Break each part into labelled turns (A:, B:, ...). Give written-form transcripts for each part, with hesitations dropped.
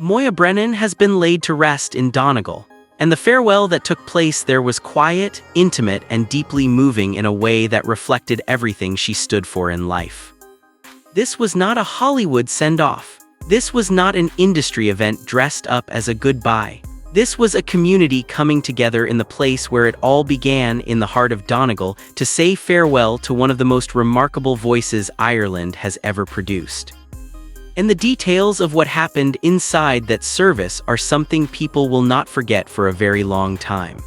A: Moya Brennan has been laid to rest in Donegal, and the farewell that took place there was quiet, intimate, and deeply moving in a way that reflected everything she stood for in life. This was not a Hollywood send-off. This was not an industry event dressed up as a goodbye. This was a community coming together in the place where it all began, in the heart of Donegal, to say farewell to one of the most remarkable voices Ireland has ever produced. And the details of what happened inside that service are something people will not forget for a very long time.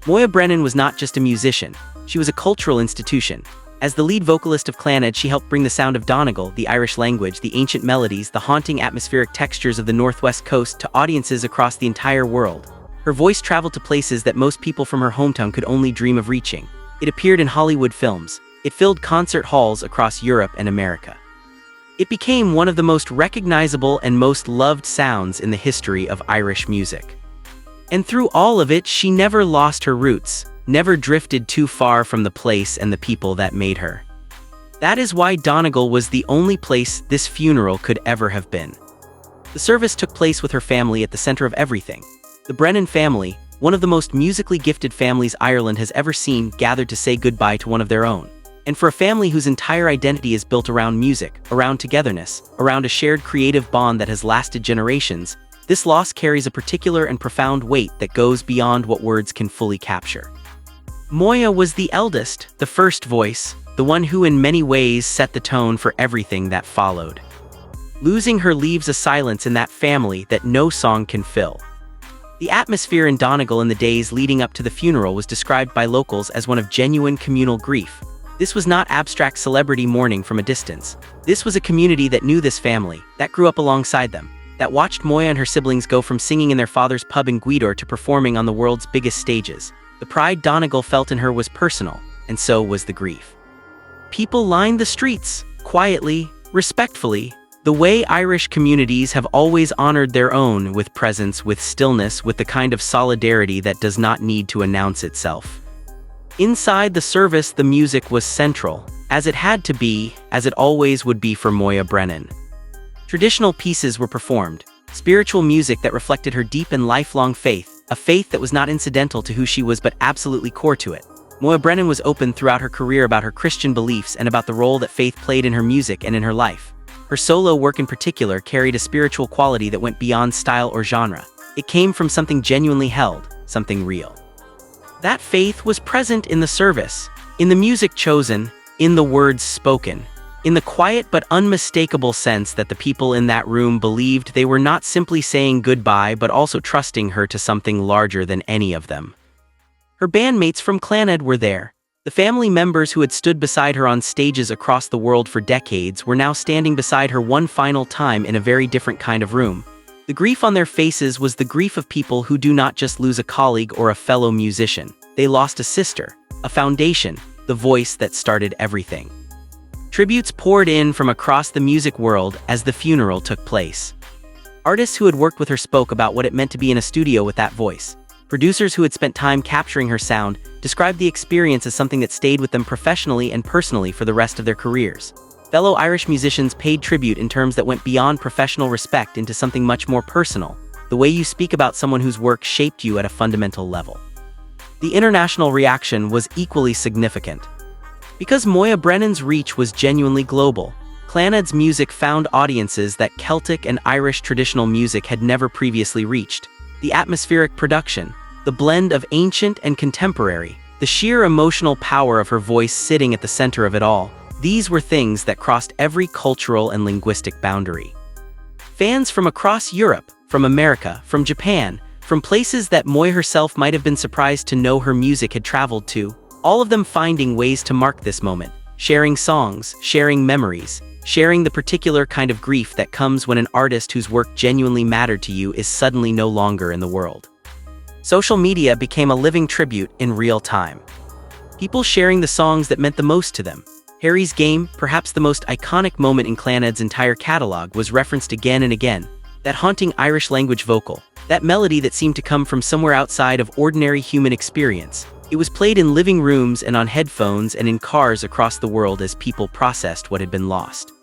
A: Moya Brennan was not just a musician, she was a cultural institution. As the lead vocalist of Clannad, she helped bring the sound of Donegal, the Irish language, the ancient melodies, the haunting atmospheric textures of the northwest coast to audiences across the entire world. Her voice traveled to places that most people from her hometown could only dream of reaching. It appeared in Hollywood films. It filled concert halls across Europe and America. It became one of the most recognizable and most loved sounds in the history of Irish music. And through all of it, she never lost her roots, never drifted too far from the place and the people that made her. That is why Donegal was the only place this funeral could ever have been. The service took place with her family at the center of everything. The Brennan family, one of the most musically gifted families Ireland has ever seen, gathered to say goodbye to one of their own. And for a family whose entire identity is built around music, around togetherness, around a shared creative bond that has lasted generations, this loss carries a particular and profound weight that goes beyond what words can fully capture. Moya was the eldest, the first voice, the one who in many ways set the tone for everything that followed. Losing her leaves a silence in that family that no song can fill. The atmosphere in Donegal in the days leading up to the funeral was described by locals as one of genuine communal grief. This was not abstract celebrity mourning from a distance. This was a community that knew this family, that grew up alongside them, that watched Moya and her siblings go from singing in their father's pub in Gweedore to performing on the world's biggest stages. The pride Donegal felt in her was personal, and so was the grief. People lined the streets, quietly, respectfully, the way Irish communities have always honored their own, with presence, with stillness, with the kind of solidarity that does not need to announce itself. Inside the service, the music was central, as it had to be, as it always would be for Moya Brennan. Traditional pieces were performed, spiritual music that reflected her deep and lifelong faith, a faith that was not incidental to who she was but absolutely core to it. Moya Brennan was open throughout her career about her Christian beliefs and about the role that faith played in her music and in her life. Her solo work in particular carried a spiritual quality that went beyond style or genre. It came from something genuinely held, something real. That faith was present in the service, in the music chosen, in the words spoken, in the quiet but unmistakable sense that the people in that room believed they were not simply saying goodbye but also trusting her to something larger than any of them. Her bandmates from Clannad were there. The family members who had stood beside her on stages across the world for decades were now standing beside her one final time in a very different kind of room. The grief on their faces was the grief of people who do not just lose a colleague or a fellow musician. They lost a sister, a foundation, the voice that started everything. Tributes poured in from across the music world as the funeral took place. Artists who had worked with her spoke about what it meant to be in a studio with that voice. Producers who had spent time capturing her sound described the experience as something that stayed with them professionally and personally for the rest of their careers. Fellow Irish musicians paid tribute in terms that went beyond professional respect into something much more personal, the way you speak about someone whose work shaped you at a fundamental level. The international reaction was equally significant. Because Moya Brennan's reach was genuinely global, Clannad's music found audiences that Celtic and Irish traditional music had never previously reached. The atmospheric production, the blend of ancient and contemporary, the sheer emotional power of her voice sitting at the center of it all, these were things that crossed every cultural and linguistic boundary. Fans from across Europe, from America, from Japan, from places that Moya herself might have been surprised to know her music had traveled to, all of them finding ways to mark this moment, sharing songs, sharing memories, sharing the particular kind of grief that comes when an artist whose work genuinely mattered to you is suddenly no longer in the world. Social media became a living tribute in real time. People sharing the songs that meant the most to them. Harry's Game, perhaps the most iconic moment in Clannad's entire catalog, was referenced again and again. That haunting Irish language vocal, that melody that seemed to come from somewhere outside of ordinary human experience. It was played in living rooms and on headphones and in cars across the world as people processed what had been lost.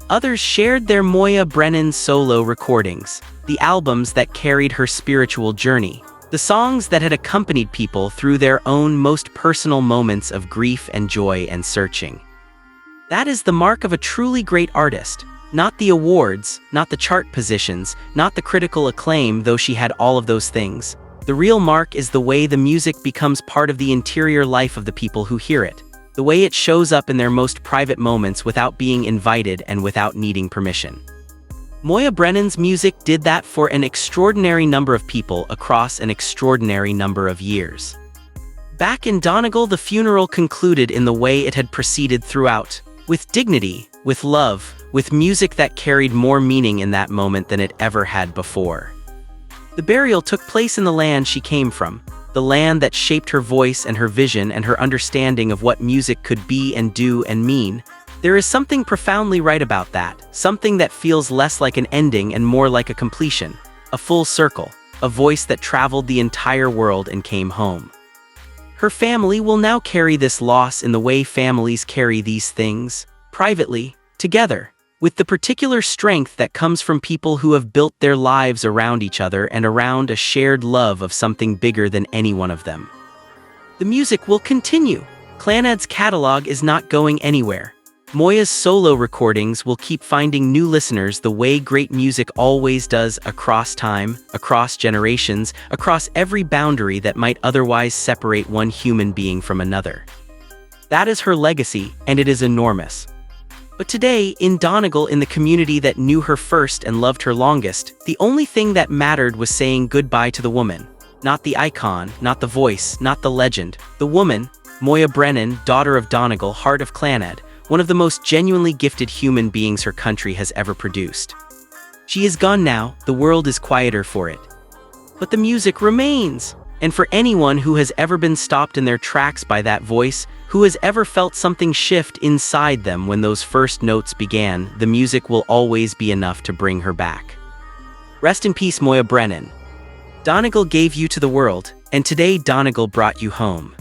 A: Others shared their Moya Brennan solo recordings, the albums that carried her spiritual journey, the songs that had accompanied people through their own most personal moments of grief and joy and searching. That is the mark of a truly great artist. Not the awards, not the chart positions, not the critical acclaim, though she had all of those things. The real mark is the way the music becomes part of the interior life of the people who hear it, the way it shows up in their most private moments without being invited and without needing permission. Moya Brennan's music did that for an extraordinary number of people across an extraordinary number of years. Back in Donegal, the funeral concluded in the way it had proceeded throughout, with dignity, with love, with music that carried more meaning in that moment than it ever had before. The burial took place in the land she came from, the land that shaped her voice and her vision and her understanding of what music could be and do and mean. There is something profoundly right about that, something that feels less like an ending and more like a completion, a full circle, a voice that traveled the entire world and came home. Her family will now carry this loss in the way families carry these things, privately, together, with the particular strength that comes from people who have built their lives around each other and around a shared love of something bigger than any one of them. The music will continue. Clannad's catalog is not going anywhere. Moya's solo recordings will keep finding new listeners the way great music always does, across time, across generations, across every boundary that might otherwise separate one human being from another. That is her legacy, and it is enormous. But today, in Donegal, in the community that knew her first and loved her longest, the only thing that mattered was saying goodbye to the woman. Not the icon, not the voice, not the legend. The woman, Moya Brennan, daughter of Donegal, heart of Clannad, one of the most genuinely gifted human beings her country has ever produced. She is gone now, the world is quieter for it. But the music remains. And for anyone who has ever been stopped in their tracks by that voice, who has ever felt something shift inside them when those first notes began, the music will always be enough to bring her back. Rest in peace, Moya Brennan. Donegal gave you to the world, and today Donegal brought you home.